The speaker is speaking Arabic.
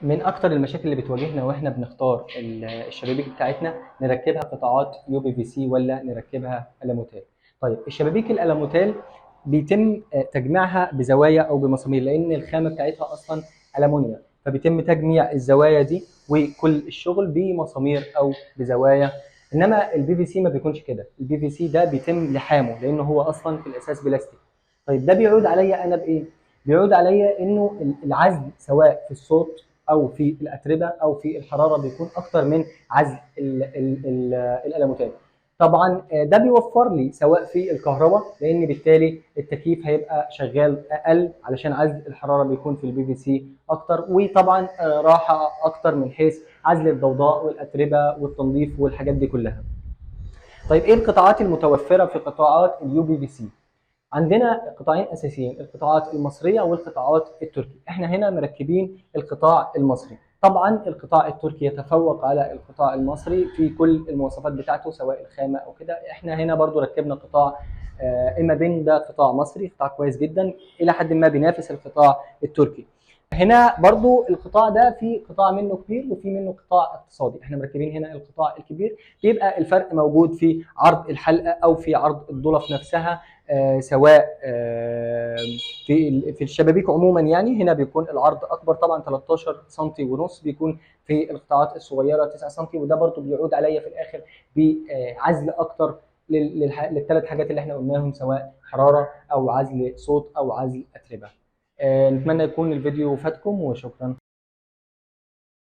من اكتر المشاكل اللي بتواجهنا واحنا بنختار الشبابيك بتاعتنا، نركبها قطاعات يو بي في سي ولا نركبها الموتيل. طيب الشبابيك الالموتيل بيتم تجميعها بزوايا او بمسامير، لان الخامه بتاعتها اصلا المونيا، فبيتم تجميع الزوايا دي وكل الشغل بمسامير او بزوايا. انما البي في سي ما بيكونش كده، البي في سي ده بيتم لحامه لانه هو اصلا في الاساس بلاستيك. طيب ده بيعود عليا انا بايه؟ بيعود عليا انه العزل سواء في الصوت او في الاتربه او في الحراره بيكون اكتر من عزل الالموتات. طبعا ده بيوفر لي سواء في الكهرباء، لان بالتالي التكييف هيبقى شغال اقل علشان عزل الحراره بيكون في البي في سي اكتر، وطبعا راحه اكتر من حيث عزل الضوضاء والاتربه والتنظيف والحاجات دي كلها. طيب ايه القطاعات المتوفره في قطاعات اليو بي في سي؟ عندنا قطاعين اساسيين، القطاعات المصريه والقطاعات التركي. احنا هنا مركبين القطاع المصري. طبعا القطاع التركي يتفوق على القطاع المصري في كل المواصفات بتاعته سواء الخامه او كده. احنا هنا برضو ركبنا قطاع اما بين، ده قطاع مصري، قطاع كويس جدا الى حد ما بينافس القطاع التركي. هنا برضو القطاع ده في قطاع منه كبير وفي منه قطاع اقتصادي. احنا مركبين هنا القطاع الكبير، بيبقى الفرق موجود في عرض الحلقه او في عرض الضلف نفسها. سواء في الشبابيك عموما، يعني هنا بيكون العرض اكبر طبعا 13 سم ونص، بيكون في القطاعات الصغيره 9 سم، وده برضو بيعود عليا في الاخر بعزل اكتر للثلاث حاجات اللي احنا قلناهم، سواء حراره او عزل صوت او عزل اتربه. نتمنى يكون الفيديو فاتكم، وشكرا.